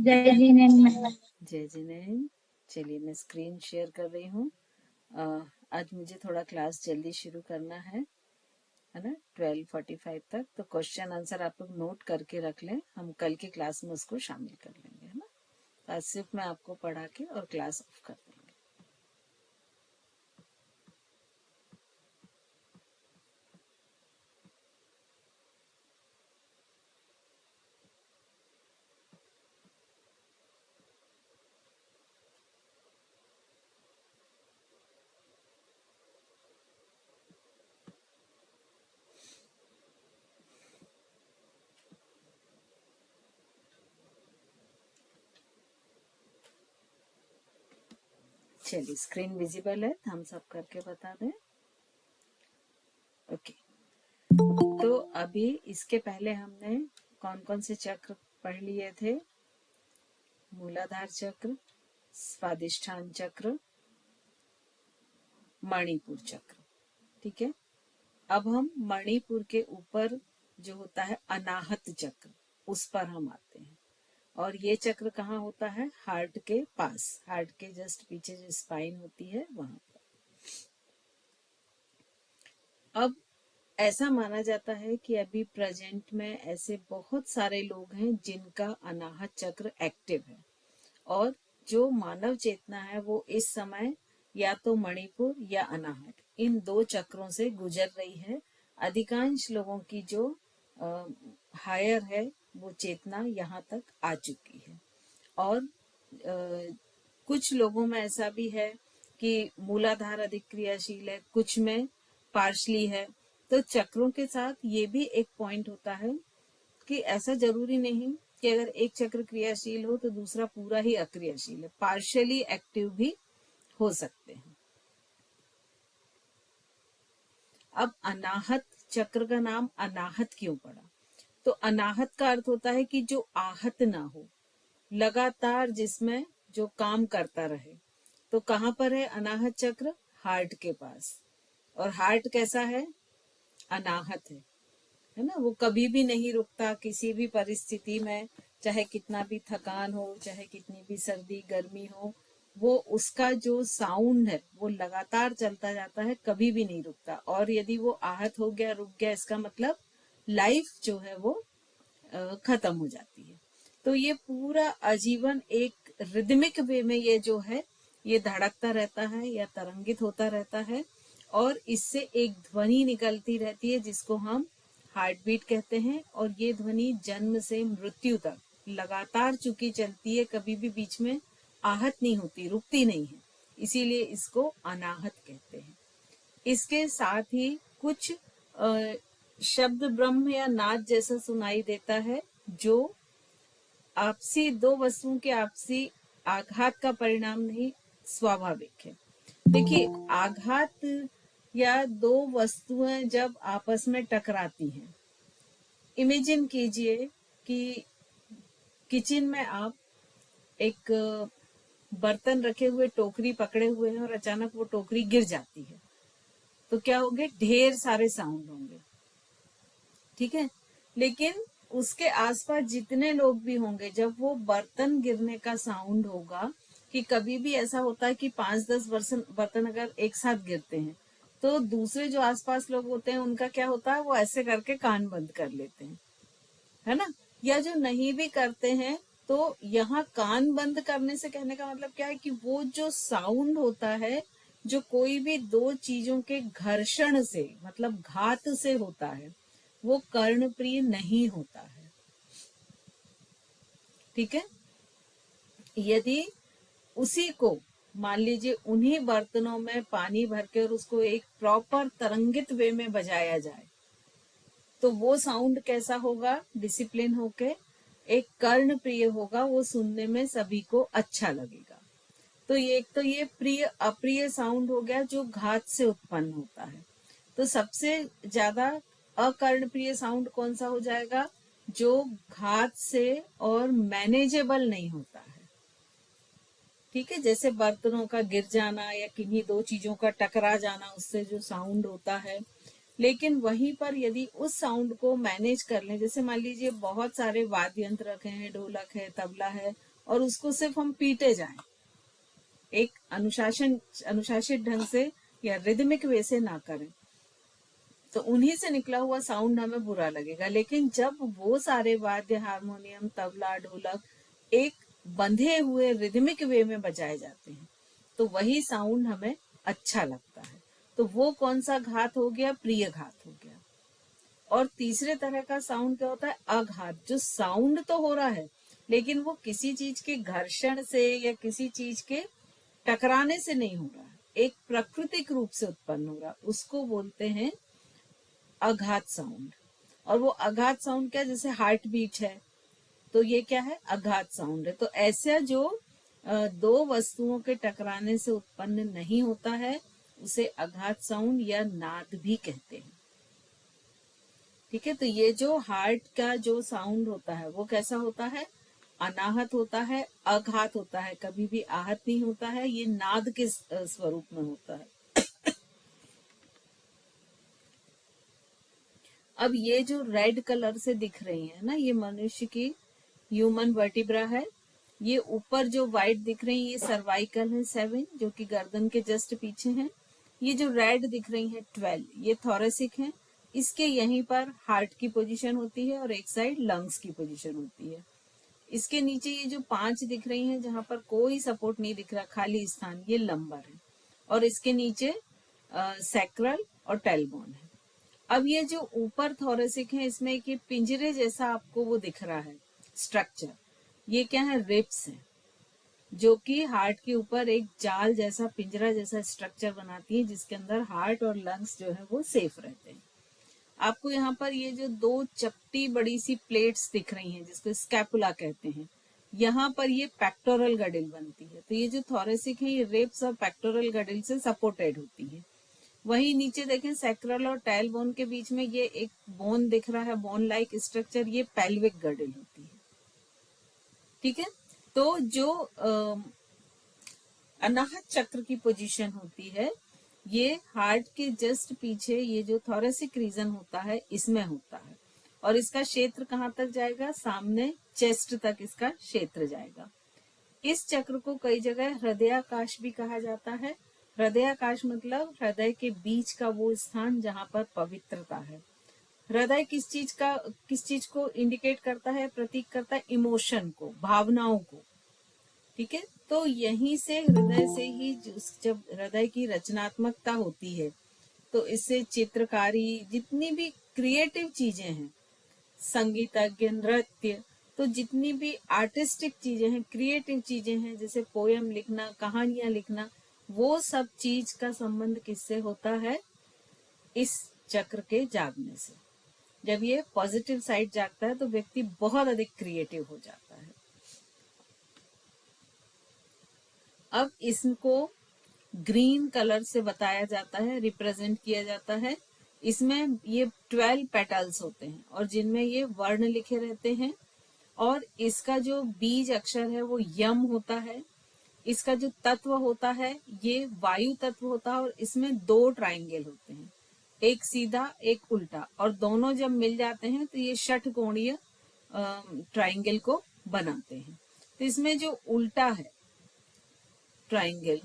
जय जिनेन्द्र। जय जिनेन्द्र। चलिए मैं स्क्रीन शेयर कर रही हूँ। आज मुझे थोड़ा क्लास जल्दी शुरू करना है ना, 12:45 तक। तो क्वेश्चन आंसर आप लोग नोट करके रख लें, हम कल की क्लास में उसको शामिल कर लेंगे, है ना। तो आज सिर्फ मैं आपको पढ़ा के और क्लास ऑफ कर देंगे। चलिए स्क्रीन विजिबल है तो हम सब करके बता दें। ओके, तो अभी इसके पहले हमने कौन कौन से चक्र पढ़ लिए थे? मूलाधार चक्र, स्वादिष्ठान चक्र, मणिपुर चक्र। ठीक है, अब हम मणिपुर के ऊपर जो होता है अनाहत चक्र, उस पर हम आते हैं। और ये चक्र कहाँ होता है? हार्ट के पास, हार्ट के जस्ट पीछे जो स्पाइन होती है वहां पर। अब ऐसा माना जाता है कि अभी प्रेजेंट में ऐसे बहुत सारे लोग हैं जिनका अनाहत चक्र एक्टिव है, और जो मानव चेतना है वो इस समय या तो मणिपुर या अनाहत, इन दो चक्रों से गुजर रही है। अधिकांश लोगों की जो हायर है वो चेतना यहाँ तक आ चुकी है, और कुछ लोगों में ऐसा भी है कि मूलाधार अधिक क्रियाशील है, कुछ में पार्शली है। तो चक्रों के साथ ये भी एक पॉइंट होता है कि ऐसा जरूरी नहीं कि अगर एक चक्र क्रियाशील हो तो दूसरा पूरा ही अक्रियाशील है, पार्शियली एक्टिव भी हो सकते हैं। अब अनाहत चक्र का नाम अनाहत क्यों पड़ा? तो अनाहत का अर्थ होता है कि जो आहत ना हो, लगातार जिसमें जो काम करता रहे। तो कहाँ पर है अनाहत चक्र? हार्ट के पास। और हार्ट कैसा है? अनाहत है ना। वो कभी भी नहीं रुकता किसी भी परिस्थिति में, चाहे कितना भी थकान हो, चाहे कितनी भी सर्दी गर्मी हो, वो उसका जो साउंड है वो लगातार चलता जाता है, कभी भी नहीं रुकता। और यदि वो आहत हो गया, रुक गया, इसका मतलब लाइफ जो है वो खत्म हो जाती है। तो ये पूरा आजीवन एक रिदमिक वे में ये जो है ये धड़कता रहता है या तरंगित होता रहता है, और इससे एक ध्वनि निकलती रहती है जिसको हम हार्ट बीट कहते हैं। और ये ध्वनि जन्म से मृत्यु तक लगातार चुकी चलती है, कभी भी बीच में आहत नहीं होती, रुकती नहीं है, इसीलिए इसको अनाहत कहते हैं। इसके साथ ही कुछ शब्द ब्रह्म या नाद जैसा सुनाई देता है, जो आपसी दो वस्तुओं के आपसी आघात का परिणाम नहीं, स्वाभाविक है। देखिए, आघात या दो वस्तुएं जब आपस में टकराती हैं, इमेजिन कीजिए कि किचन में आप एक बर्तन रखे हुए टोकरी पकड़े हुए हैं और अचानक वो टोकरी गिर जाती है, तो क्या होंगे? ढेर सारे साउंड होंगे, ठीक है। लेकिन उसके आसपास जितने लोग भी होंगे, जब वो बर्तन गिरने का साउंड होगा, कि कभी भी ऐसा होता है कि 5-10 बर्तन अगर एक साथ गिरते हैं तो दूसरे जो आसपास लोग होते हैं उनका क्या होता है? वो ऐसे करके कान बंद कर लेते हैं, है ना। या जो नहीं भी करते हैं, तो यहाँ कान बंद करने से कहने का मतलब क्या है कि वो जो साउंड होता है, जो कोई भी दो चीजों के घर्षण से मतलब घात से होता है, वो कर्णप्रिय नहीं होता है, ठीक है। यदि उसी को मान लीजिए उन्हीं बर्तनों में पानी भर के और उसको एक प्रॉपर तरंगित वे में बजाया जाए, तो वो साउंड कैसा होगा? डिसिप्लिन होके एक कर्ण प्रिय होगा, वो सुनने में सभी को अच्छा लगेगा। तो ये एक तो ये प्रिय अप्रिय साउंड हो गया जो घात से उत्पन्न होता है। तो सबसे ज्यादा अकर्णप्रिय साउंड कौन सा हो जाएगा? जो घात से और मैनेजेबल नहीं होता है, ठीक है। जैसे बर्तनों का गिर जाना या किन्हीं दो चीजों का टकरा जाना, उससे जो साउंड होता है। लेकिन वहीं पर यदि उस साउंड को मैनेज कर लें, जैसे मान लीजिए बहुत सारे वाद्य यंत्र रखे हैं, ढोलक है, तबला है, और उसको सिर्फ हम पीटे जाएं, एक अनुशासित ढंग से या रिदमिक वे से ना करें, तो उन्हीं से निकला हुआ साउंड हमें बुरा लगेगा। लेकिन जब वो सारे वाद्य, हारमोनियम, तबला, ढोलक एक बंधे हुए रिदमिक वे में बजाए जाते हैं, तो वही साउंड हमें अच्छा लगता है। तो वो कौन सा घात हो गया? प्रिय घात हो गया। और तीसरे तरह का साउंड क्या होता है? अघात, जो साउंड तो हो रहा है लेकिन वो किसी चीज के घर्षण से या किसी चीज के टकराने से नहीं हो रहा है, एक प्राकृतिक रूप से उत्पन्न हो रहा है, उसको बोलते हैं अघात साउंड। और वो अघात साउंड क्या? जैसे हार्ट बीट है, तो ये क्या है? अघात साउंड है। तो ऐसा जो दो वस्तुओं के टकराने से उत्पन्न नहीं होता है उसे अघात साउंड या नाद भी कहते हैं। ठीक है, तो ये जो हार्ट का जो साउंड होता है वो कैसा होता है? अनाहत होता है, अघात होता है, कभी भी आहत नहीं होता है, ये नाद के स्वरूप में होता है। अब ये जो रेड कलर से दिख रही है ना, ये मनुष्य की ह्यूमन वर्टिब्रा है। ये ऊपर जो व्हाइट दिख रही है ये सर्वाइकल है 7, जो कि गर्दन के जस्ट पीछे है। ये जो रेड दिख रही है 12, ये थोरेसिक है। इसके यहीं पर हार्ट की पोजीशन होती है और एक साइड लंग्स की पोजीशन होती है। इसके नीचे ये जो 5 दिख रही हैं जहां पर कोई सपोर्ट नहीं दिख रहा, खाली स्थान, ये लंबर है। और इसके नीचे सैक्रल और टेलबोन है। अब ये जो ऊपर थोरेसिक है इसमें एक पिंजरे जैसा आपको वो दिख रहा है स्ट्रक्चर, ये क्या है? रिब्स है, जो कि हार्ट के ऊपर एक जाल जैसा, पिंजरा जैसा स्ट्रक्चर बनाती है, जिसके अंदर हार्ट और लंग्स जो है वो सेफ रहते हैं। आपको यहाँ पर ये जो दो चपटी बड़ी सी प्लेट्स दिख रही हैं जिसको स्कैपुला कहते हैं, यहाँ पर ये पेक्टोरल गडिल बनती है। तो ये जो थोरेसिक है ये रिब्स और पेक्टोरल गडिल से सपोर्टेड होती है। वही नीचे देखें सैक्रल और टेल बोन के बीच में ये एक बोन दिख रहा है, बोन लाइक स्ट्रक्चर, ये पेल्विक गडिल होती है। ठीक है, तो जो अनाहत चक्र की पोजीशन होती है ये हार्ट के जस्ट पीछे, ये जो थोरेसिक रीजन होता है इसमें होता है। और इसका क्षेत्र कहाँ तक जाएगा? सामने चेस्ट तक इसका क्षेत्र जाएगा। इस चक्र को कई जगह हृदयाकाश भी कहा जाता है। हृदयाकाश मतलब हृदय के बीच का वो स्थान जहां पर पवित्रता है। हृदय किस चीज को इंडिकेट करता है, प्रतीक करता है? इमोशन को, भावनाओं को। ठीक है, तो यहीं से हृदय से ही जब हृदय की रचनात्मकता होती है तो इससे चित्रकारी, जितनी भी क्रिएटिव चीजें हैं, संगीतज्ञ, नृत्य, तो जितनी भी आर्टिस्टिक चीजें हैं, क्रिएटिव चीजें हैं, जैसे पोयम लिखना, कहानियां लिखना, वो सब चीज का संबंध किससे होता है? इस चक्र के जागने से। जब ये पॉजिटिव साइड जागता है तो व्यक्ति बहुत अधिक क्रिएटिव हो जाता है। अब इसको ग्रीन कलर से बताया जाता है, रिप्रेजेंट किया जाता है। इसमें ये 12 पेटल्स होते हैं और जिनमें ये वर्ण लिखे रहते हैं। और इसका जो बीज अक्षर है वो यम होता है। इसका जो तत्व होता है ये वायु तत्व होता है और इसमें 2 ट्राइंगल होते हैं, एक सीधा एक उल्टा, और दोनों जब मिल जाते हैं तो ये षटकोणीय ट्राइंगल को बनाते हैं। तो इसमें जो उल्टा है ट्राइंगल,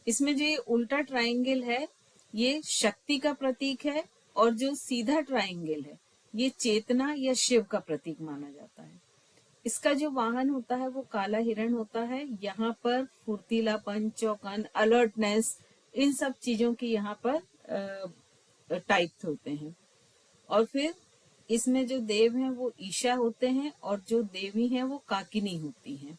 इसमें जो ये उल्टा ट्राइंगल है ये शक्ति का प्रतीक है, और जो सीधा ट्राइंगल है ये चेतना या शिव का प्रतीक माना जाता है। इसका जो वाहन होता है वो काला हिरण होता है। यहाँ पर फुर्तीलापन, चौकन, अलर्टनेस, इन सब चीजों की यहाँ पर टाइप होते हैं। और फिर इसमें जो देव हैं वो ईशा होते हैं और जो देवी हैं वो काकिनी होती हैं,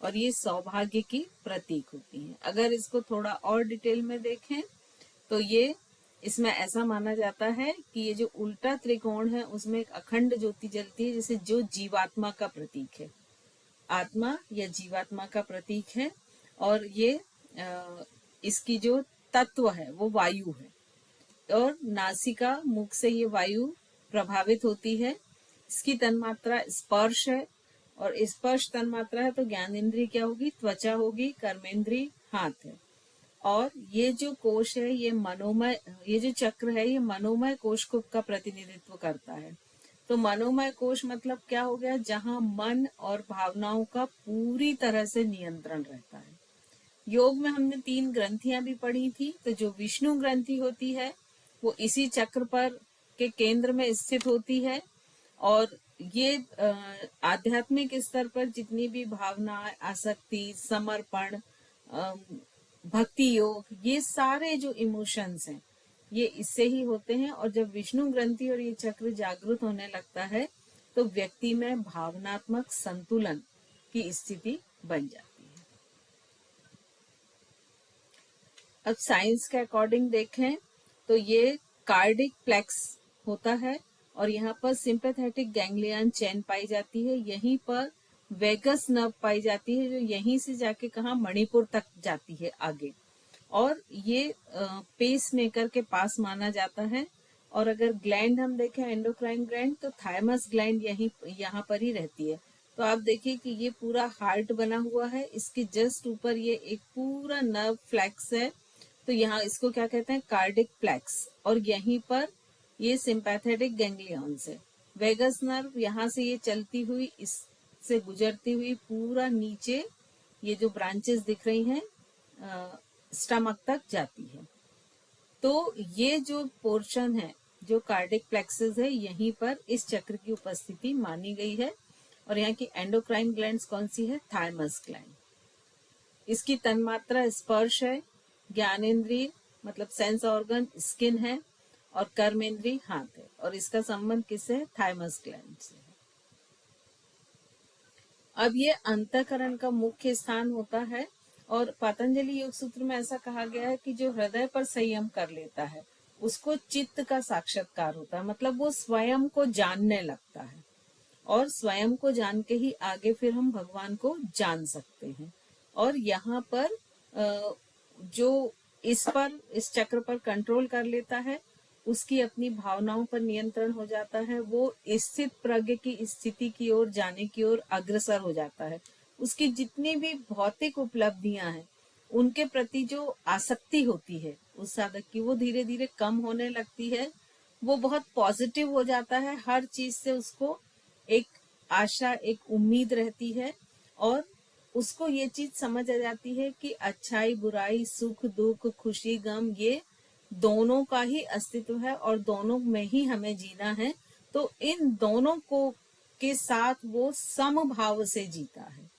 और ये सौभाग्य की प्रतीक होती हैं। अगर इसको थोड़ा और डिटेल में देखें तो ये इसमें ऐसा माना जाता है कि ये जो उल्टा त्रिकोण है उसमें एक अखंड ज्योति जलती है, जैसे जो जीवात्मा का प्रतीक है, आत्मा या जीवात्मा का प्रतीक है। और ये इसकी जो तत्व है वो वायु है, और नासिका, मुख से ये वायु प्रभावित होती है। इसकी तन्मात्रा स्पर्श है, और स्पर्श तन्मात्रा है तो ज्ञानेन्द्रिय क्या होगी? त्वचा होगी। कर्मेंद्रिय हाथ है। और ये जो कोश है ये मनोमय, ये जो चक्र है ये मनोमय कोश को का प्रतिनिधित्व करता है। तो मनोमय कोश मतलब क्या हो गया, जहां मन और भावनाओं का पूरी तरह से नियंत्रण रहता है। योग में हमने 3 ग्रंथियां भी पढ़ी थी। तो जो विष्णु ग्रंथि होती है वो इसी चक्र पर के केंद्र में स्थित होती है, और ये आध्यात्मिक स्तर पर जितनी भी भावना, आसक्ति, समर्पण, भक्ति योग, ये सारे जो इमोशंस हैं ये इससे ही होते हैं। और जब विष्णु ग्रंथि और ये चक्र जागृत होने लगता है तो व्यक्ति में भावनात्मक संतुलन की स्थिति बन जाती है। अब साइंस के अकॉर्डिंग देखें तो ये कार्डिक प्लेक्स होता है, और यहाँ पर सिंपैथेटिक गैंग्लियन चेन पाई जाती है। यहीं पर वेगस नर्व पाई जाती है, जो यहीं से जाके कहा मणिपुर तक जाती है आगे, और ये पेस मेकर के पास माना जाता है। और अगर ग्लैंड हम देखें, एंडोक्राइन ग्लैंड, तो थाइमस ग्लैंड यहीं यहाँ पर ही रहती है। तो आप देखिए कि ये पूरा हार्ट बना हुआ है, इसके जस्ट ऊपर ये एक पूरा नर्व फ्लैक्स है। तो यहाँ इसको क्या कहते हैं, कार्डिक प्लेक्स, और यहीं पर ये सिंपैथेटिक गैंग्लियंस है। वेगस नर्व यहाँ से ये चलती हुई, इससे गुजरती हुई पूरा नीचे ये जो ब्रांचेस दिख रही हैं स्टमक तक जाती है। तो ये जो पोर्शन है जो कार्डिक प्लेक्सेस है, यहीं पर इस चक्र की उपस्थिति मानी गई है। और यहाँ की एंडोक्राइन ग्लैंड्स कौन सी है, थाइमस ग्लैंड। इसकी तन्मात्रा स्पर्श है, ज्ञानेंद्रिय मतलब सेंस ऑर्गन स्किन है, और कर्मेंद्रिय हाथ है, और इसका संबंध किससे है, थाइमस ग्लैंड से है। अब ये अंतःकरण का मुख्य स्थान होता है, और पतंजलि योग सूत्र में ऐसा कहा गया है कि जो हृदय पर संयम कर लेता है उसको चित्त का साक्षात्कार होता है, मतलब वो स्वयं को जानने लगता है, और स्वयं को जान के ही आगे फिर हम भगवान को जान सकते हैं। और यहाँ पर जो इस चक्र पर कंट्रोल कर लेता है उसकी अपनी भावनाओं पर नियंत्रण हो जाता है, वो स्थित प्रज्ञ की स्थिति की ओर जाने की ओर अग्रसर हो जाता है। उसकी जितनी भी भौतिक उपलब्धियां हैं उनके प्रति जो आसक्ति होती है उस साधक की, वो धीरे धीरे कम होने लगती है। वो बहुत पॉजिटिव हो जाता है, हर चीज से उसको एक आशा, एक उम्मीद रहती है, और उसको ये चीज समझ आ जाती है कि अच्छाई बुराई, सुख दुख, खुशी गम, ये दोनों का ही अस्तित्व है और दोनों में ही हमें जीना है। तो इन दोनों को के साथ वो समभाव से जीता है,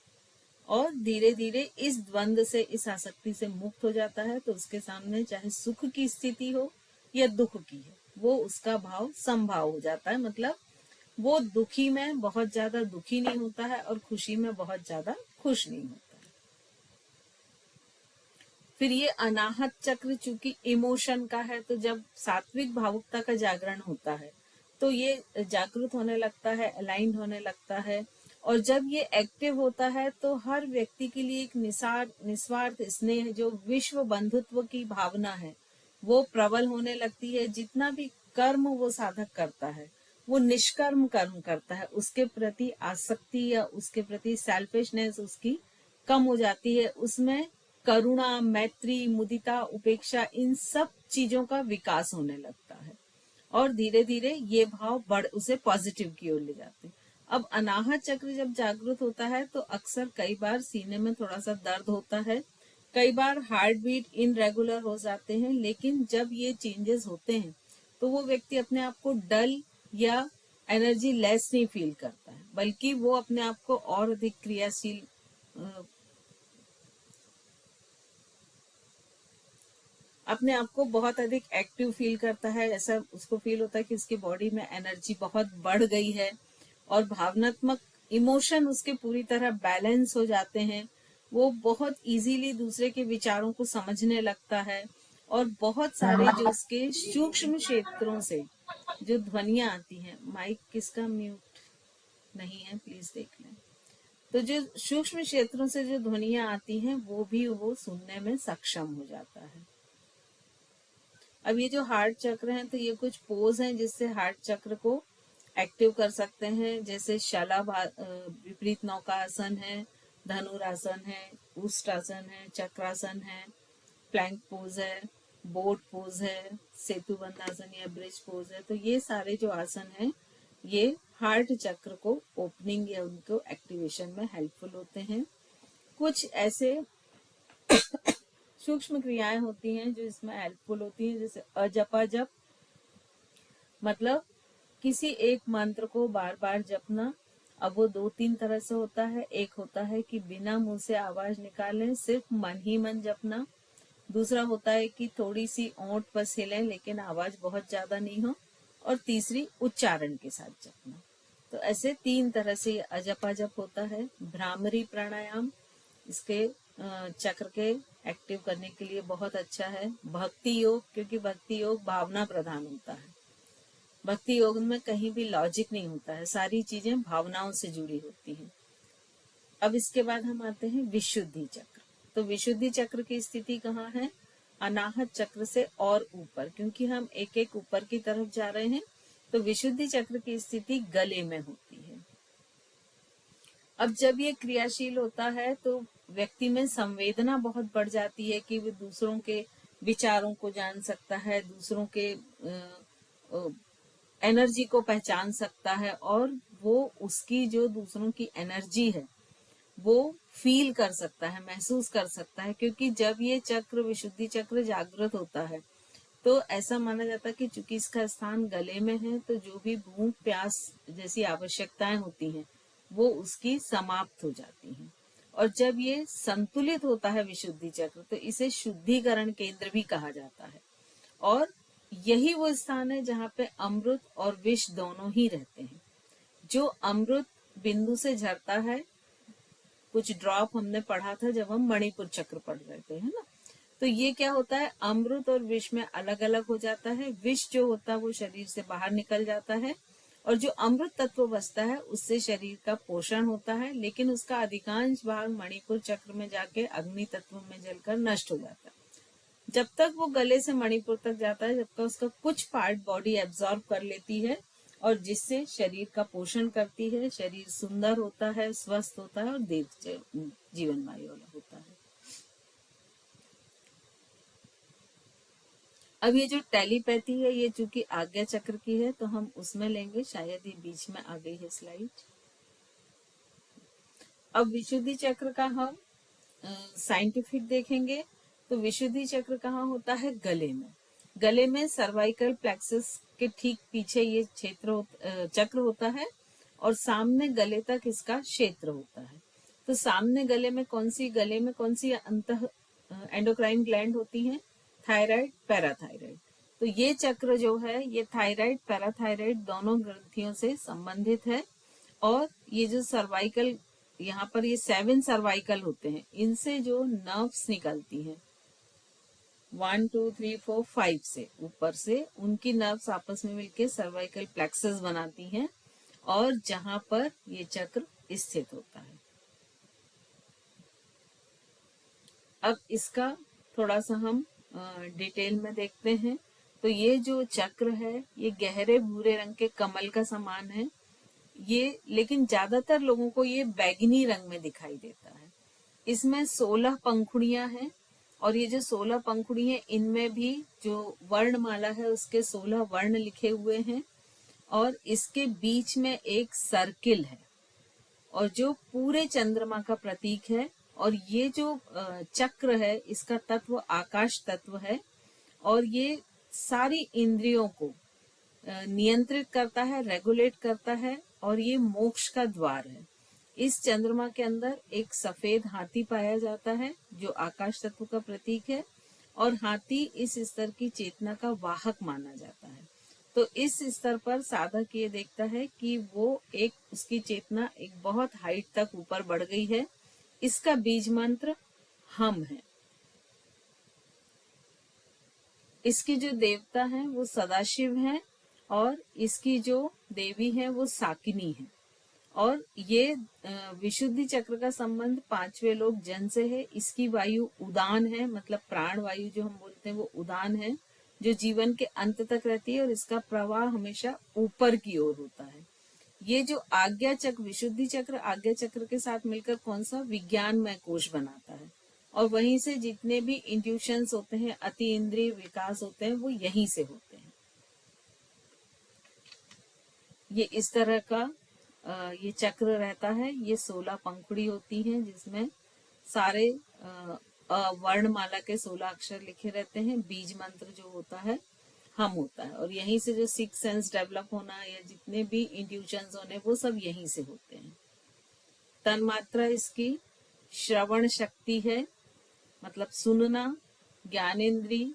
और धीरे धीरे इस द्वंद से, इस आसक्ति से मुक्त हो जाता है। तो उसके सामने चाहे सुख की स्थिति हो या दुख की है, वो उसका भाव समभाव हो जाता है। मतलब वो दुखी में बहुत ज्यादा दुखी नहीं होता है और खुशी में बहुत ज्यादा खुश नहीं होता है। फिर ये अनाहत चक्र चूंकि इमोशन का है, तो जब सात्विक भावुकता का जागरण होता है तो ये जागृत होने लगता है, अलाइंड होने लगता है। और जब ये एक्टिव होता है तो हर व्यक्ति के लिए एक निस्वार्थ स्नेह, जो विश्व बंधुत्व की भावना है, वो प्रबल होने लगती है। जितना भी कर्म वो साधक करता है वो निष्कर्म कर्म करता है, उसके प्रति आसक्ति या उसके प्रति सेल्फिशनेस उसकी कम हो जाती है। उसमें करुणा, मैत्री, मुदिता, उपेक्षा, इन सब चीजों का विकास होने लगता है, और धीरे धीरे ये भाव बढ़ उसे पॉजिटिव की ओर ले जाते हैं। अब अनाहत चक्र जब जागृत होता है तो अक्सर कई बार सीने में थोड़ा सा दर्द होता है, कई बार हार्ट बीट इनरेगुलर हो जाते हैं। लेकिन जब ये चेंजेस होते हैं तो वो व्यक्ति अपने आप को डल या एनर्जी लेस नहीं फील करता है, बल्कि वो अपने आप को और अधिक क्रियाशील, अपने आप को बहुत अधिक एक्टिव फील करता है। ऐसा उसको फील होता है कि उसकी बॉडी में एनर्जी बहुत बढ़ गई है, और भावनात्मक इमोशन उसके पूरी तरह बैलेंस हो जाते हैं। वो बहुत इजीली दूसरे के विचारों को समझने लगता है, और बहुत सारे जो उसके सूक्ष्म क्षेत्रों से जो ध्वनियां आती हैं, माइक किसका म्यूट नहीं है प्लीज देख लें, तो जो सूक्ष्म क्षेत्रों से जो ध्वनियां आती हैं वो भी वो सुनने में सक्षम हो जाता है। अब ये जो हार्ट चक्र हैं, तो ये कुछ पोज हैं जिससे हार्ट चक्र को एक्टिव कर सकते हैं, जैसे विपरीत नौकासन है, धनुरासन है, उष्ट्रासन है, चक्रासन है, प्लैंक पोज है, बोट पोज है, सेतुबंध आसन या ब्रिज पोज है। तो ये सारे जो आसन हैं ये हार्ट चक्र को ओपनिंग या उनको एक्टिवेशन में हेल्पफुल होते हैं। कुछ ऐसे सूक्ष्म क्रियाएं होती हैं जो इसमें हेल्पफुल होती हैं, जैसे अजपा जप, मतलब किसी एक मंत्र को बार बार जपना। अब वो दो तीन तरह से होता है। एक होता है कि बिना मुंह से आवाज निकालें, सिर्फ मन ही मन जपना। दूसरा होता है कि थोड़ी सी ओंठ बस हिलें लेकिन आवाज बहुत ज्यादा नहीं हो। और तीसरी उच्चारण के साथ जपना। तो ऐसे तीन तरह से ये अजपा जप होता है। भ्रामरी प्राणायाम इसके चक्र के एक्टिव करने के लिए बहुत अच्छा है। भक्ति योग, क्योंकि भक्ति योग भावना प्रधान होता है। भक्ति योग में कहीं भी लॉजिक नहीं होता है, सारी चीजें भावनाओं से जुड़ी होती हैं। अब इसके बाद हम आते हैं विशुद्धि चक्र। तो विशुद्धि चक्र की स्थिति कहाँ है? अनाहत चक्र से और ऊपर, क्योंकि हम एक एक ऊपर की तरफ जा रहे हैं। तो विशुद्धि चक्र की स्थिति गले में होती है। अब जब ये क्रियाशील होता है तो व्यक्ति में संवेदना बहुत बढ़ जाती है कि वो दूसरों के विचारों को जान सकता है, दूसरों के एनर्जी को पहचान सकता है, और वो उसकी जो दूसरों की एनर्जी है वो फील कर सकता है, महसूस कर सकता है। क्योंकि जब ये चक्र, विशुद्धि चक्र जागृत होता है तो ऐसा माना जाता है कि चूंकि इसका स्थान गले में है, तो जो भी भूख प्यास जैसी आवश्यकताएं होती हैं वो उसकी समाप्त हो जाती हैं। और जब ये संतुलित होता है विशुद्धि चक्र, तो इसे शुद्धिकरण केंद्र भी कहा जाता है। और यही वो स्थान है जहाँ पे अमृत और विष दोनों ही रहते हैं। जो अमृत बिंदु से झरता है, कुछ ड्रॉप हमने पढ़ा था जब हम मणिपुर चक्र पढ़ रहे थे, है ना। तो ये क्या होता है, अमृत और विष में अलग अलग हो जाता है। विष जो होता है वो शरीर से बाहर निकल जाता है, और जो अमृत तत्व बचता है उससे शरीर का पोषण होता है, लेकिन उसका अधिकांश भाग मणिपुर चक्र में जाके अग्नि तत्व में जलकर नष्ट हो जाता है। जब तक वो गले से मणिपुर तक जाता है, जब तक उसका कुछ पार्ट बॉडी एब्जॉर्ब कर लेती है, और जिससे शरीर का पोषण करती है, शरीर सुंदर होता है, स्वस्थ होता है और दीर्घ जीवनवायु वाला होता है। अब ये जो टेलीपैथी है, ये चूंकि आज्ञा चक्र की है तो हम उसमें लेंगे। शायद ये बीच में आ गई है स्लाइड। अब विशुद्धि चक्र का हम साइंटिफिक देखेंगे। तो विशुद्धि चक्र कहाँ होता है? गले में। गले में सर्वाइकल प्लेक्सस के ठीक पीछे ये चक्र होता है, और सामने गले तक इसका क्षेत्र होता है। तो सामने गले में कौन सी अंत एंडोक्राइन ग्लैंड होती हैं? Thyroid, parathyroid. तो ये चक्र जो है ये थायराइड पैराथायराइड दोनों ग्रंथियों से संबंधित है। और ये जो सर्वाइकल, यहाँ पर ये 7 सर्वाइकल होते हैं, इनसे जो नर्व्स निकलती हैं 1 2 3 4 5 से ऊपर से, उनकी नर्व्स आपस में मिलके सर्वाइकल प्लेक्सस बनाती हैं, और जहां पर ये चक्र स्थित होता है। अब इसका थोड़ा सा हम डिटेल में देखते हैं। तो ये जो चक्र है ये गहरे भूरे रंग के कमल का समान है ये, लेकिन ज्यादातर लोगों को ये बैगनी रंग में दिखाई देता है। इसमें 16 पंखुड़ियां हैं, और ये जो 16 पंखुड़ी हैं इनमें भी जो वर्णमाला है उसके 16 वर्ण लिखे हुए हैं, और इसके बीच में एक सर्किल है, और जो पूरे चंद्रमा का प्रतीक है। और ये जो चक्र है इसका तत्व आकाश तत्व है, और ये सारी इंद्रियों को नियंत्रित करता है, रेगुलेट करता है, और ये मोक्ष का द्वार है। इस चंद्रमा के अंदर एक सफेद हाथी पाया जाता है जो आकाश तत्व का प्रतीक है, और हाथी इस स्तर की चेतना का वाहक माना जाता है। तो इस स्तर पर साधक ये देखता है कि वो एक उसकी चेतना एक बहुत हाइट तक ऊपर बढ़ गई है। इसका बीज मंत्र हम है। इसकी जो देवता है वो सदाशिव है, और इसकी जो देवी है वो साकिनी है। और ये विशुद्धि चक्र का संबंध पांचवे लोक जन से है। इसकी वायु उदान है, मतलब प्राण वायु जो हम बोलते हैं वो उदान है, जो जीवन के अंत तक रहती है, और इसका प्रवाह हमेशा ऊपर की ओर होता है। ये जो आज्ञा चक्र, विशुद्धि चक्र आज्ञा चक्र के साथ मिलकर कौन सा विज्ञानमय कोश बनाता है, और वहीं से जितने भी इंट्यूशंस होते हैं, अति इंद्रिय विकास होते हैं, वो यहीं से होते हैं। ये इस तरह का ये चक्र रहता है। ये 16 पंखुड़ी होती हैं जिसमें सारे वर्णमाला के 16 अक्षर लिखे रहते हैं। बीज मंत्र जो होता है हम होता है, और यहीं से जो सिक्स सेंस डेवलप होना या जितने भी इंट्यूशंस होने वो सब यहीं से होते हैं। तन मात्रा इसकी श्रवण शक्ति है, मतलब सुनना, ज्ञानेन्द्री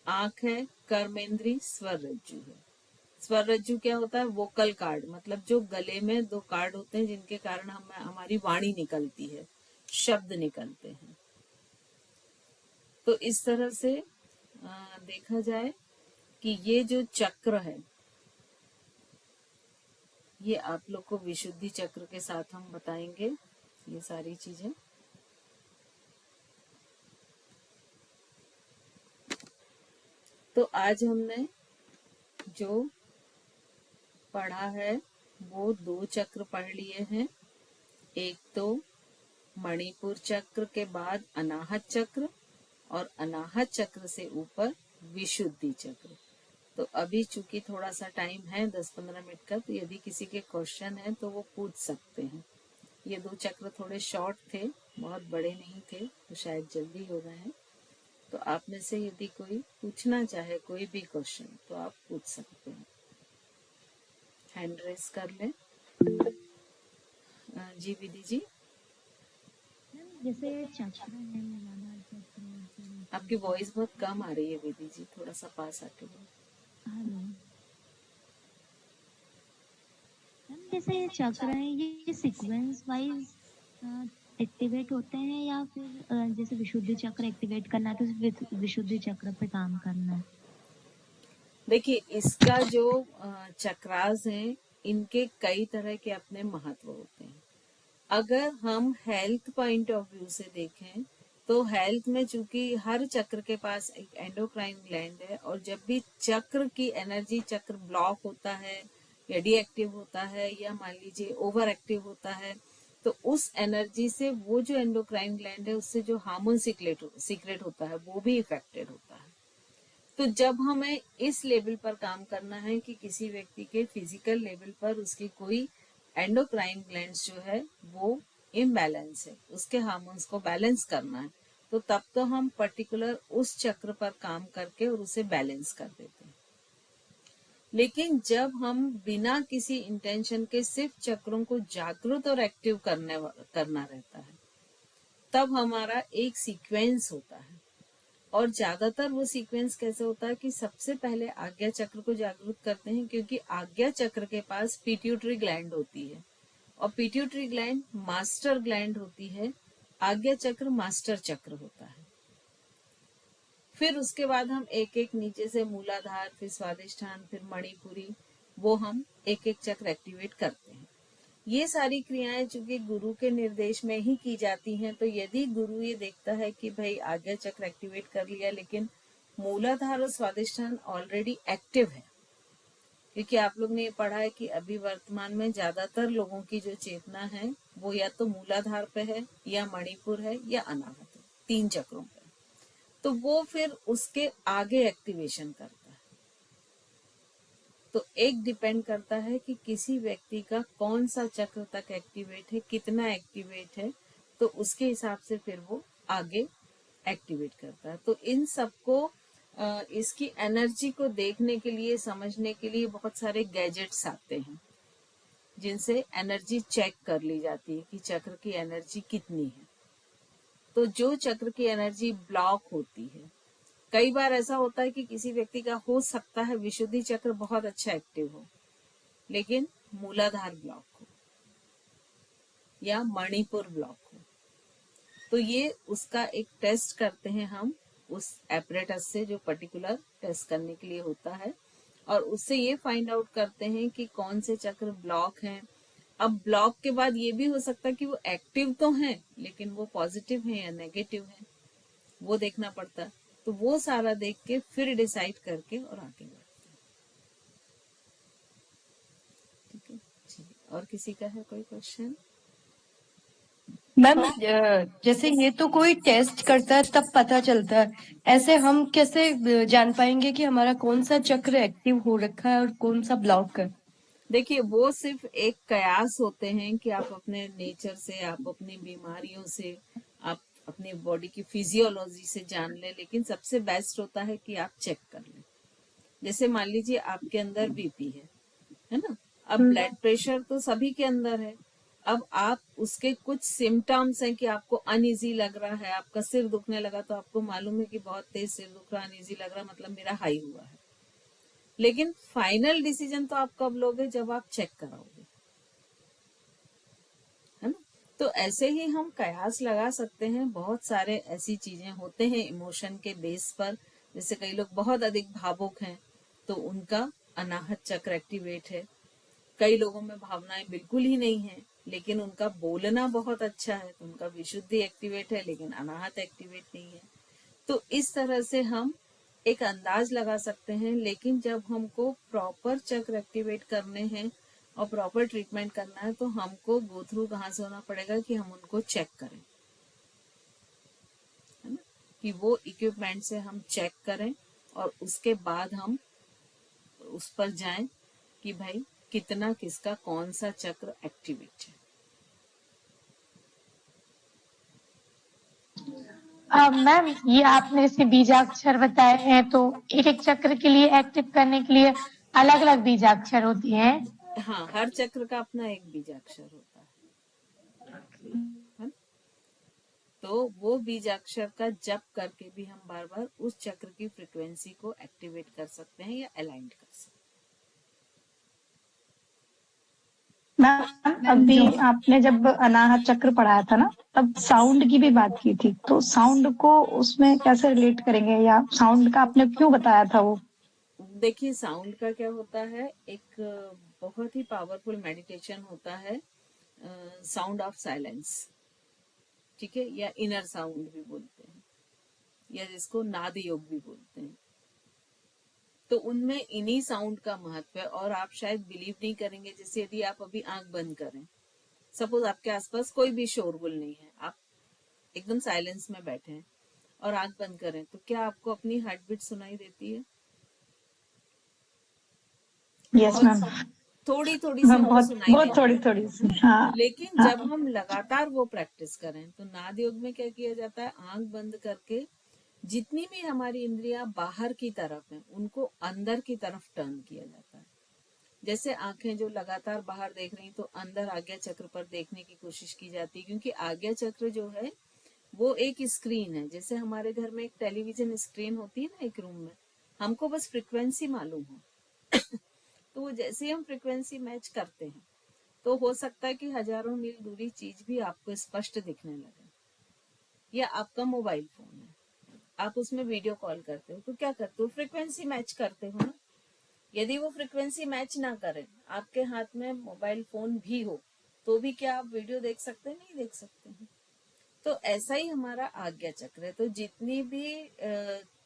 आंख है, कर्मेंद्री स्वर रज्जु है। स्वर रज्जु क्या होता है? वोकल कार्ड, मतलब जो गले में 2 कार्ड होते हैं जिनके कारण हमारी वाणी निकलती है, शब्द निकलते हैं। तो इस तरह से देखा जाए कि ये जो चक्र है ये आप लोग को विशुद्धि चक्र के साथ हम बताएंगे ये सारी चीजें। तो आज हमने जो पढ़ा है वो 2 चक्र पढ़ लिए हैं। एक तो मणिपुर चक्र के बाद अनाहत चक्र, और अनाहत चक्र से ऊपर विशुद्धि चक्र। तो अभी चूंकि थोड़ा सा टाइम है 10-15 मिनट का, तो यदि किसी के क्वेश्चन है तो वो पूछ सकते हैं। ये 2 चक्र थोड़े शॉर्ट थे, बहुत बड़े नहीं थे, तो शायद जल्दी हो गए हैं। तो आप में से यदि कोई पूछना चाहे कोई भी क्वेश्चन तो आप पूछ सकते हैं। हैंड रेस कर लें। जी विधि जी। जैसे चक्र है, मूलाधार चक्र। आपकी वॉइस बहुत कम आ रही है विधि जी, थोड़ा सा पास आके बोलो। हेलो मैम, जैसे ये चक्र है ये सीक्वेंस वाइज एक्टिवेट होते हैं या फिर जैसे विशुद्धि चक्र एक्टिवेट करना है तो विशुद्धि चक्र पे काम करना है? देखिए इसका जो चक्रास हैं इनके कई तरह के अपने महत्व होते हैं। अगर हम हेल्थ पॉइंट ऑफ व्यू से देखें तो हेल्थ में चूंकि हर चक्र के पास एक एंडोक्राइन ग्लैंड है, और जब भी चक्र की एनर्जी चक्र ब्लॉक होता है या डीएक्टिव होता है या मान लीजिए ओवर एक्टिव होता है, तो उस एनर्जी से वो जो एंडोक्राइन ग्लैंड है उससे जो हार्मोन सीक्रेट होता है वो भी इफेक्टेड होता है। तो जब हमें इस लेवल पर काम करना है कि किसी व्यक्ति के फिजिकल लेवल पर उसकी कोई एंडोक्राइन ग्लैंड्स जो है वो इम्बैलेंस है, उसके हार्मोन्स को बैलेंस करना है, तो तब तो हम पर्टिकुलर उस चक्र पर काम करके और उसे बैलेंस कर देते हैं। लेकिन जब हम बिना किसी इंटेंशन के सिर्फ चक्रों को जागृत और एक्टिव करना रहता है, तब हमारा एक सीक्वेंस होता है। और ज्यादातर वो सीक्वेंस कैसे होता है कि सबसे पहले आज्ञा चक्र को जागरूक करते हैं, क्योंकि आज्ञा चक्र के पास पिट्यूटरी ग्लैंड होती है, और पिट्यूटरी ग्लैंड मास्टर ग्लैंड होती है। आज्ञा चक्र मास्टर चक्र होता है। फिर उसके बाद हम एक एक नीचे से मूलाधार, फिर स्वादिष्ठान, फिर मणिपुरी, वो हम एक एक चक्र एक्टिवेट करते हैं। ये सारी क्रियाएं चूंकि गुरु के निर्देश में ही की जाती हैं, तो यदि गुरु ये देखता है कि भाई आज्ञा चक्र एक्टिवेट कर लिया लेकिन मूलाधार और स्वादिष्ठान ऑलरेडी एक्टिव है, क्योंकि आप लोग ने ये पढ़ा है कि अभी वर्तमान में ज्यादातर लोगों की जो चेतना है वो या तो मूलाधार पे है या मणिपुर है या अनाहत है, 3 चक्रों पे। तो वो फिर उसके आगे एक्टिवेशन करता है। तो एक डिपेंड करता है कि किसी व्यक्ति का कौन सा चक्र तक एक्टिवेट है, कितना एक्टिवेट है, तो उसके हिसाब से फिर वो आगे एक्टिवेट करता है। तो इन सबको इसकी एनर्जी को देखने के लिए, समझने के लिए बहुत सारे गैजेट्स आते हैं जिनसे एनर्जी चेक कर ली जाती है कि चक्र की एनर्जी कितनी है। तो जो चक्र की एनर्जी ब्लॉक होती है, कई बार ऐसा होता है कि किसी व्यक्ति का हो सकता है विशुद्धि चक्र बहुत अच्छा एक्टिव हो लेकिन मूलाधार ब्लॉक हो या मणिपुर ब्लॉक हो, तो ये उसका एक टेस्ट करते हैं हम उस एपरेटस से जो पर्टिकुलर टेस्ट करने के लिए होता है, और उससे ये फाइंड आउट करते हैं कि कौन से चक्र ब्लॉक हैं। अब ब्लॉक के बाद ये भी हो सकता है कि वो एक्टिव तो हैं लेकिन वो पॉजिटिव है या नेगेटिव है, वो देखना पड़ता है। तो वो सारा देख के फिर डिसाइड करके और आगे बढ़ते हैं। ठीक है जी। और किसी का है कोई क्वेश्चन? मैम, जैसे ये तो कोई टेस्ट करता है तब पता चलता है, ऐसे हम कैसे जान पाएंगे कि हमारा कौन सा चक्र एक्टिव हो रखा है और कौन सा ब्लॉक है? देखिए वो सिर्फ एक कयास होते हैं कि आप अपने नेचर से, आप अपनी बीमारियों से, आप अपनी बॉडी की फिजियोलॉजी से जान लें, लेकिन सबसे बेस्ट होता है कि आप चेक कर लें। जैसे मान लीजिए आपके अंदर बीपी है ना, अब ब्लड प्रेशर तो सभी के अंदर है। अब आप उसके कुछ सिम्टम्स हैं कि आपको अनइजी लग रहा है, आपका सिर दुखने लगा तो आपको मालूम है कि बहुत तेज सिर दुख रहा, अनइजी लग रहा, मतलब मेरा हाई हुआ है। लेकिन फाइनल डिसीजन तो आप कब लोगे, जब आप चेक कराओगे, है ना। तो ऐसे ही हम कयास लगा सकते हैं। बहुत सारे ऐसी चीजें होते हैं इमोशन के बेस पर। जैसे कई लोग बहुत अधिक भावुक हैं तो उनका अनाहत चक्र एक्टिवेट है। कई लोगों में भावनाएं बिल्कुल ही नहीं है लेकिन उनका बोलना बहुत अच्छा है तो उनका विशुद्धि एक्टिवेट है, लेकिन अनाहत एक्टिवेट नहीं है। तो इस तरह से हम एक अंदाज लगा सकते हैं। लेकिन जब हमको प्रॉपर चक्र एक्टिवेट करने हैं और प्रॉपर ट्रीटमेंट करना है तो हमको गो थ्रू कहाँ से होना पड़ेगा कि हम उनको चेक करें, है ना, कि वो इक्विपमेंट से हम चेक करें और उसके बाद हम उस पर जाएं कि भाई कितना किसका कौन सा चक्र एक्टिवेट है। मैम, ये आपने जैसे बीजाक्षर बताए हैं, तो एक एक चक्र के लिए एक्टिव करने के लिए अलग अलग बीजाक्षर होती हैं। हाँ, हर चक्र का अपना एक बीजाक्षर होता है। तो वो बीजाक्षर का जप करके भी हम बार बार उस चक्र की फ्रिक्वेंसी को एक्टिवेट कर सकते हैं या अलाइन कर सकते मैम, अभी आपने जब अनाहत चक्र पढ़ाया था ना, तब साउंड की भी बात की थी, तो साउंड को उसमें कैसे रिलेट करेंगे, या साउंड का आपने क्यों बताया था वो? हैं। देखिए साउंड का क्या होता है, एक बहुत ही पावरफुल मेडिटेशन होता है, साउंड ऑफ साइलेंस, ठीक है, या इनर साउंड भी बोलते हैं, या जिसको नाद योग भी बोलते हैं। तो उनमें इन्हीं साउंड का महत्व है। और आप शायद बिलीव नहीं करेंगे, जैसे यदि आप अभी आंख बंद करें, सपोज आपके आसपास कोई भी शोरगुल नहीं है, आप एकदम साइलेंस में बैठे हैं और आंख बंद करें, तो क्या आपको अपनी हार्ट बीट सुनाई देती है? यस बहुत मैम। थोड़ी थोड़ी सी मैम हमको बहुत सुनाई बहुत देती थोड़ी है। थोड़ी सी, हाँ। लेकिन हाँ। जब हम लगातार वो प्रैक्टिस करें तो नाद योग में क्या किया जाता है, आंख बंद करके जितनी भी हमारी इंद्रियां बाहर की तरफ हैं उनको अंदर की तरफ टर्न किया जाता है। जैसे आंखें जो लगातार बाहर देख रही तो अंदर आज्ञा चक्र पर देखने की कोशिश की जाती है, क्योंकि आज्ञा चक्र जो है वो एक स्क्रीन है। जैसे हमारे घर में एक टेलीविजन स्क्रीन होती है ना एक रूम में, हमको बस फ्रिक्वेंसी मालूम हो तो वो जैसे ही हम फ्रिक्वेंसी मैच करते हैं तो हो सकता है कि हजारों मील दूरी चीज भी आपको स्पष्ट दिखने लगे। या आपका मोबाइल फोन है, आप उसमें वीडियो कॉल करते हो तो क्या करते हो, फ्रिक्वेंसी मैच करते हो ना। यदि वो फ्रिक्वेंसी मैच ना करे, आपके हाथ में मोबाइल फोन भी हो, तो भी क्या आप वीडियो देख सकते हैं? नहीं देख सकते हैं। तो ऐसा ही हमारा आज्ञा चक्र है। तो जितनी भी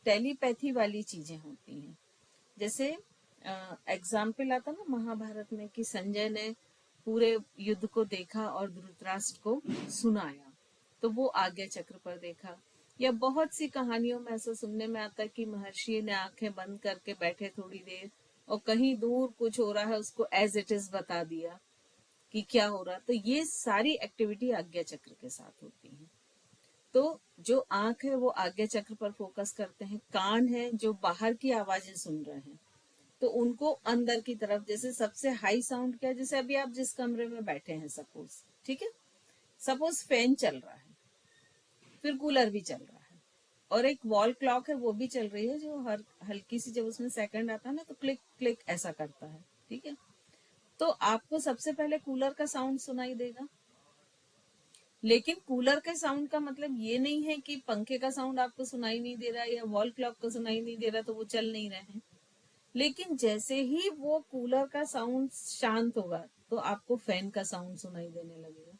टेलीपैथी वाली चीजें होती हैं, जैसे एग्जाम्पल आता ना महाभारत में कि संजय ने पूरे युद्ध को देखा और धृतराष्ट्र को सुनाया, तो वो आज्ञा चक्र पर देखा। या बहुत सी कहानियों में ऐसा सुनने में आता है कि महर्षि ने आंखें बंद करके बैठे थोड़ी देर और कहीं दूर कुछ हो रहा है उसको एज इट इज बता दिया कि क्या हो रहा। तो ये सारी एक्टिविटी आज्ञा चक्र के साथ होती है। तो जो आंख है वो आज्ञा चक्र पर फोकस करते हैं, कान है जो बाहर की आवाजें सुन रहे हैं तो उनको अंदर की तरफ। जैसे सबसे हाई साउंड क्या है, जैसे अभी आप जिस कमरे में बैठे हैं सपोज, ठीक है, सपोज फैन चल रहा है, फिर कूलर भी चल रहा है और एक वॉल क्लॉक है वो भी चल रही है, जो हर हल्की सी जब उसमें सेकंड आता है ना तो क्लिक क्लिक ऐसा करता है, ठीक है। तो आपको सबसे पहले कूलर का साउंड सुनाई देगा, लेकिन कूलर के साउंड का मतलब ये नहीं है कि पंखे का साउंड आपको सुनाई नहीं दे रहा है या वॉल क्लॉक का सुनाई नहीं दे रहा तो वो चल नहीं रहे हैं। लेकिन जैसे ही वो कूलर का साउंड शांत होगा तो आपको फैन का साउंड सुनाई देने लगेगा,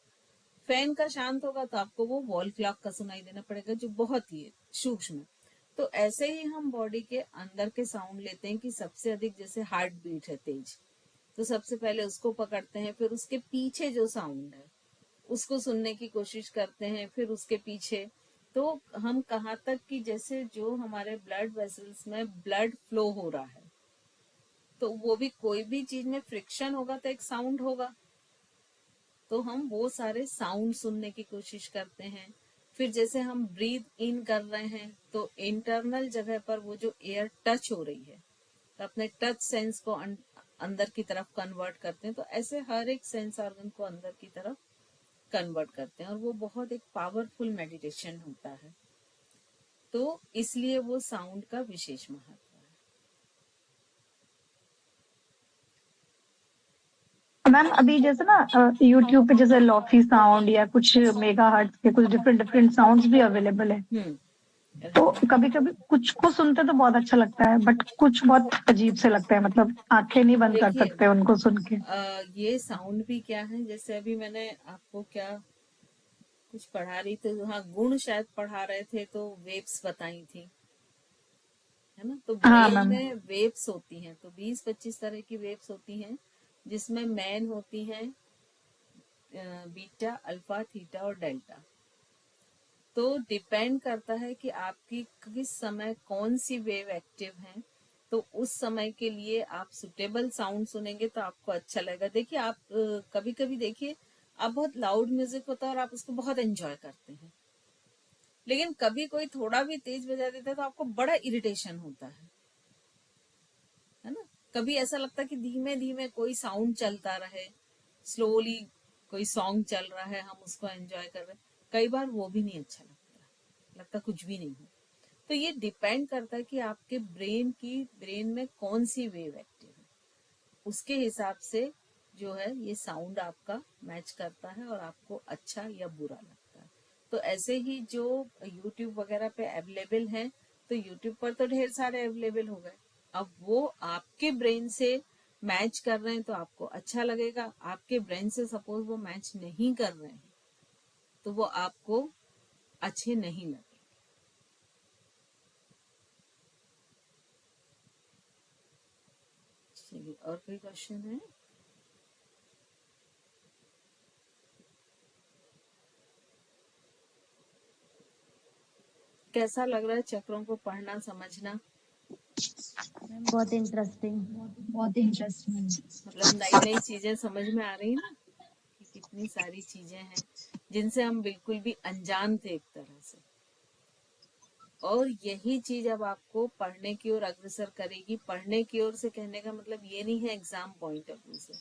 फैन का शांत होगा तो आपको वो वॉल क्लॉक का सुनाई देना पड़ेगा जो बहुत ही सूक्ष्म है। तो ऐसे ही हम बॉडी के अंदर के साउंड लेते हैं कि सबसे अधिक जैसे हार्ट बीट है तेज, तो सबसे पहले उसको पकड़ते हैं, फिर उसके पीछे जो साउंड है उसको सुनने की कोशिश करते हैं, फिर उसके पीछे। तो हम कहाँ तक कि जैसे जो हमारे ब्लड वेसल्स में ब्लड फ्लो हो रहा है तो वो भी कोई भी चीज में फ्रिक्शन होगा तो एक साउंड होगा, तो हम वो सारे साउंड सुनने की कोशिश करते हैं। फिर जैसे हम ब्रीथ इन कर रहे हैं तो इंटरनल जगह पर वो जो एयर टच हो रही है तो अपने टच सेंस को अंदर की तरफ कन्वर्ट करते हैं। तो ऐसे हर एक सेंस ऑर्गन को अंदर की तरफ कन्वर्ट करते हैं और वो बहुत एक पावरफुल मेडिटेशन होता है। तो इसलिए वो साउंड का विशेष महत्व है। मैम अभी जैसे ना यूट्यूब पे जैसे लॉफी साउंड या कुछ मेगा हर्ट्ज के कुछ डिफरेंट डिफरेंट साउंड्स भी अवेलेबल है। तो कभी कभी कुछ को सुनते तो बहुत अच्छा लगता है, बट कुछ बहुत अजीब से लगता है, मतलब आंखें नहीं बंद कर देखिए, सकते उनको सुन के। ये साउंड भी क्या है, जैसे अभी मैंने आपको क्या कुछ पढ़ा रही थी, हाँ गुण शायद पढ़ा रहे थे, तो वेव्स बताई थी, है ना। तो हाँ ब्रेन मैम। में वेव्स होती हैं, तो 20-25 तरह की वेव्स होती हैं, जिसमें मेन होती हैं बीटा, अल्फा, थीटा और डेल्टा। तो डिपेंड करता है कि आपकी किस समय कौन सी वेव एक्टिव है, तो उस समय के लिए आप सुटेबल साउंड सुनेंगे तो आपको अच्छा लगेगा। देखिए आप कभी कभी देखिए आप बहुत लाउड म्यूजिक होता है और आप उसको बहुत एंजॉय करते हैं, लेकिन कभी कोई थोड़ा भी तेज बजा देता है तो आपको बड़ा इरिटेशन होता है ना। कभी ऐसा लगता है कि धीमे धीमे कोई साउंड चलता रहे, स्लोली कोई सॉन्ग चल रहा है, हम उसको एंजॉय कर रहे हैं, कई बार वो भी नहीं अच्छा लगता कुछ भी नहीं हो। तो ये डिपेंड करता है कि आपके ब्रेन में कौन सी वेव एक्टिव है, उसके हिसाब से जो है ये साउंड आपका मैच करता है और आपको अच्छा या बुरा लगता है। तो ऐसे ही जो यूट्यूब वगैरह पे अवेलेबल है, तो यूट्यूब पर तो ढेर सारे अवेलेबल हो गए, अब वो आपके ब्रेन से मैच कर रहे हैं तो आपको अच्छा लगेगा, आपके ब्रेन से सपोज वो मैच नहीं कर रहे हैं तो वो आपको अच्छे नहीं लगेंगे। चलिए, और कोई क्वेश्चन है? कैसा लग रहा है चक्रों को पढ़ना समझना? मैम बहुत इंटरेस्टिंग। बहुत इंटरेस्टिंग। मतलब नई नई चीजें समझ में आ रही है ना, कि कितनी सारी चीजें हैं जिनसे हम बिल्कुल भी अनजान थे एक तरह से। और यही चीज अब आपको पढ़ने की ओर अग्रसर करेगी। पढ़ने की ओर से कहने का मतलब ये नहीं है एग्जाम पॉइंट ऑफ व्यू से,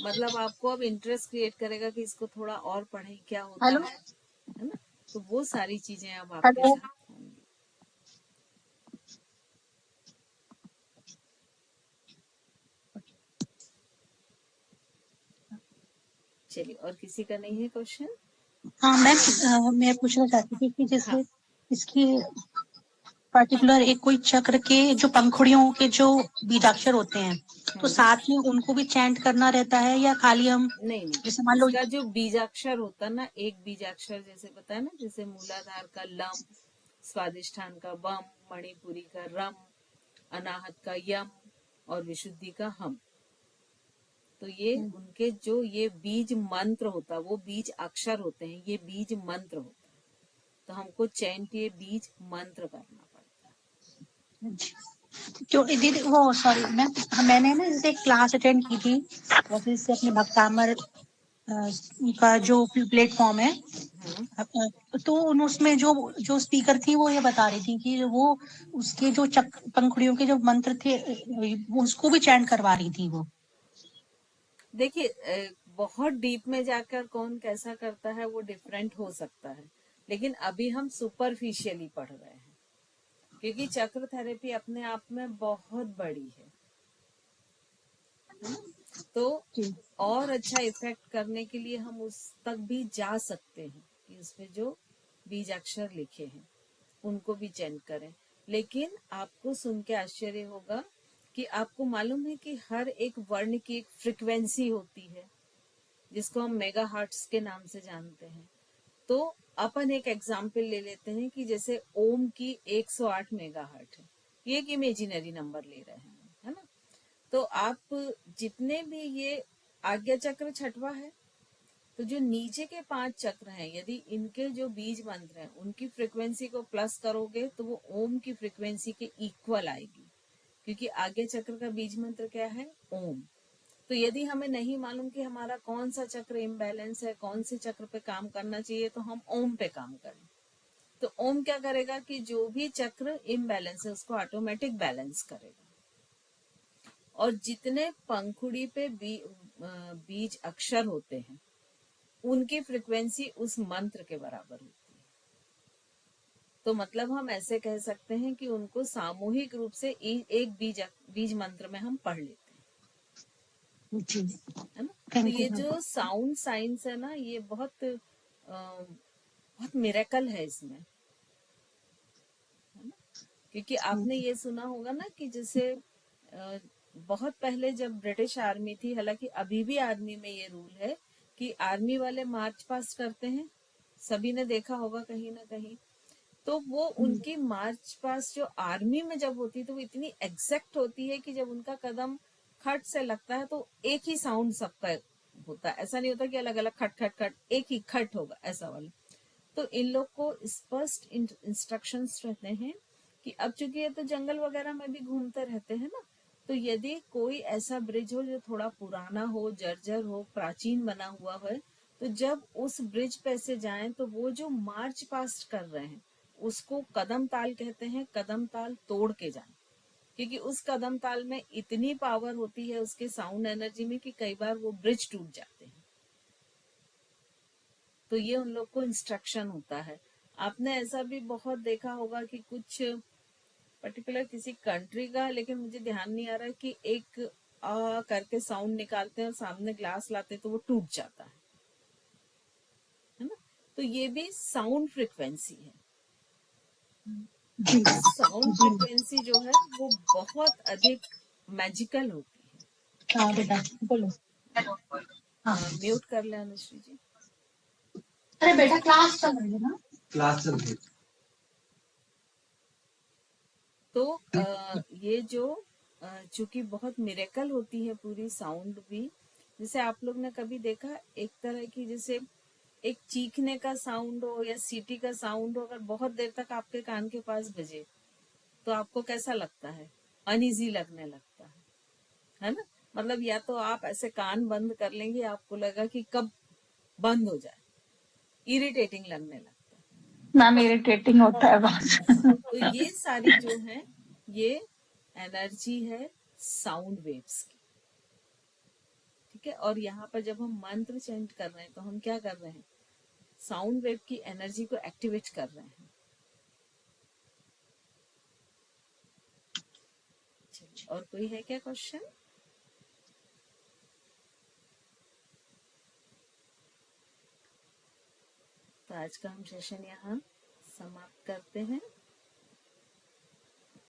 मतलब आपको अब इंटरेस्ट क्रिएट करेगा कि इसको थोड़ा और पढ़ें, क्या होता हेलो है ना। तो वो सारी चीजें अब आपके हेलो। साथ होंगी। चलिए, और किसी का नहीं है क्वेश्चन? हाँ मैम, मैं पूछना चाहती थी कि हाँ। जैसे इसकी पर्टिकुलर एक कोई चक्र के जो पंखुड़ियों के जो बीजाक्षर होते हैं, तो साथ में उनको भी चैंट करना रहता है या खाली हम नहीं, जैसे मान लो इसका जो बीजाक्षर होता है ना, एक बीजाक्षर जैसे बताया ना, जैसे मूलाधार का लम, स्वादिष्ठान का वम, मणिपुरी का रम, अनाहत का यम और विशुद्धि का हम। तो ये उनके जो ये बीज मंत्र होता है, वो बीज अक्षर होते हैं, ये बीज मंत्र होता है। तो हमको चैंट ये बीज मंत्र करना पड़ता है। जो दीदी वो सॉरी मैम, मैंने ना जैसे एक क्लास अटेंड की थी वैसे से अपने भक्तामर का जो प्लेटफॉर्म है, तो उसमें जो जो स्पीकर थी वो ये बता रही थी कि वो उसके जो पंखुड़ियों के जो मंत्र थे वो उसको भी चैंट करवा रही थी वो। देखिए बहुत डीप में जाकर कौन कैसा करता है वो डिफरेंट हो सकता है, लेकिन अभी हम सुपरफिशियली पढ़ रहे हैं, क्योंकि चक्र थेरेपी अपने आप में बहुत बड़ी है ना। तो और अच्छा इफेक्ट करने के लिए हम उस तक भी जा सकते हैं कि उसमें जो बीज अक्षर लिखे हैं उनको भी चेंज करें। लेकिन आपको सुन के आश्चर्य होगा कि आपको मालूम है कि हर एक वर्ण की एक फ्रिक्वेंसी होती है, जिसको हम मेगा हर्ट्स के नाम से जानते हैं। तो अपन एक एग्जाम्पल ले लेते हैं कि जैसे ओम की 108 मेगा हर्ट है, ये एक इमेजिनरी नंबर ले रहे हैं, है ना। तो आप जितने भी ये आज्ञा चक्र छठवा है, तो जो नीचे के 5 चक्र हैं, यदि इनके जो बीज मंत्र हैं उनकी फ्रिक्वेंसी को प्लस करोगे तो वो ओम की फ्रिक्वेंसी के इक्वल आएगी, क्योंकि आज्ञा चक्र का बीज मंत्र क्या है? ओम। तो यदि हमें नहीं मालूम कि हमारा कौन सा चक्र इम्बैलेंस है, कौन से चक्र पे काम करना चाहिए, तो हम ओम पे काम करें। तो ओम क्या करेगा कि जो भी चक्र इम्बैलेंस है उसको ऑटोमेटिक बैलेंस करेगा। और जितने पंखुड़ी पे बीज अक्षर होते हैं उनकी फ्रिक्वेंसी उस मंत्र के बराबर होती है। तो मतलब हम ऐसे कह सकते हैं कि उनको सामूहिक रूप से एक बीज मंत्र में हम पढ़ लेते हैं, जी, है ना। तो थैंक ये यू। जो साउंड साइंस है ना, ये बहुत मिरेकल है इसमें, है ना। क्योंकि आपने ये सुना होगा ना कि जैसे बहुत पहले जब ब्रिटिश आर्मी थी, हालांकि अभी भी आर्मी में ये रूल है कि आर्मी वाले मार्च पास्ट करते हैं, सभी ने देखा होगा कहीं ना कहीं। तो वो उनकी मार्च पास्ट जो आर्मी में जब होती है तो वो इतनी एग्जैक्ट होती है कि जब उनका कदम खट से लगता है तो एक ही साउंड सबका होता है। ऐसा नहीं होता कि अलग अलग खट खट खट, एक ही खट होगा ऐसा वाला। तो इन लोग को स्पष्ट इंस्ट्रक्शंस रहते हैं कि अब चूंकि ये तो जंगल वगैरह में भी घूमते रहते हैं ना, तो यदि कोई ऐसा ब्रिज हो जो थोड़ा पुराना हो, जर्जर हो, प्राचीन बना हुआ है, तो जब उस ब्रिज पे से जाएं तो वो जो मार्च पास्ट कर रहे हैं उसको कदम ताल कहते हैं। कदम ताल तोड़ के जाएं, क्योंकि उस कदम ताल में इतनी पावर होती है उसके साउंड एनर्जी में कि कई बार वो ब्रिज टूट जाते हैं। तो ये उन लोग को इंस्ट्रक्शन होता है। आपने ऐसा भी बहुत देखा होगा कि कुछ पर्टिकुलर किसी कंट्री का, लेकिन मुझे ध्यान नहीं आ रहा है, कि एक आ करके साउंड निकालते हैं और सामने ग्लास लाते हैं तो वो टूट जाता है ना। तो ये भी साउंड फ्रिक्वेंसी है। जी, साउंड जी। फ्रिक्वेंसी जो है वो बहुत अधिक मैजिकल होती है। हाँ बेटा बोलो। हाँ। म्यूट कर ले अनुश्री जी। अरे बेटा क्लास चल रही है ना, क्लास चल रही है। तो ये जो चूंकि बहुत मिरेकल होती है पूरी साउंड भी, जैसे आप लोग ने कभी देखा एक तरह की, जैसे एक चीखने का साउंड हो या सीटी का साउंड हो, अगर बहुत देर तक आपके कान के पास बजे तो आपको कैसा लगता है? अनईजी लगने लगता है ना। मतलब या तो आप ऐसे कान बंद कर लेंगे, आपको लगा कि कब बंद हो जाए, इरिटेटिंग लगने लगता है। मैम इरिटेटिंग होता है बहुत। तो ये सारी जो है ये एनर्जी है साउंड वेव्स की, ठीक है। और यहाँ पर जब हम मंत्र चेंट कर रहे हैं तो हम क्या कर रहे हैं? साउंड वेव की एनर्जी को एक्टिवेट कर रहे हैं। चलिए, और कोई है क्या क्वेश्चन? तो आज का हम सेशन यहाँ समाप्त करते हैं।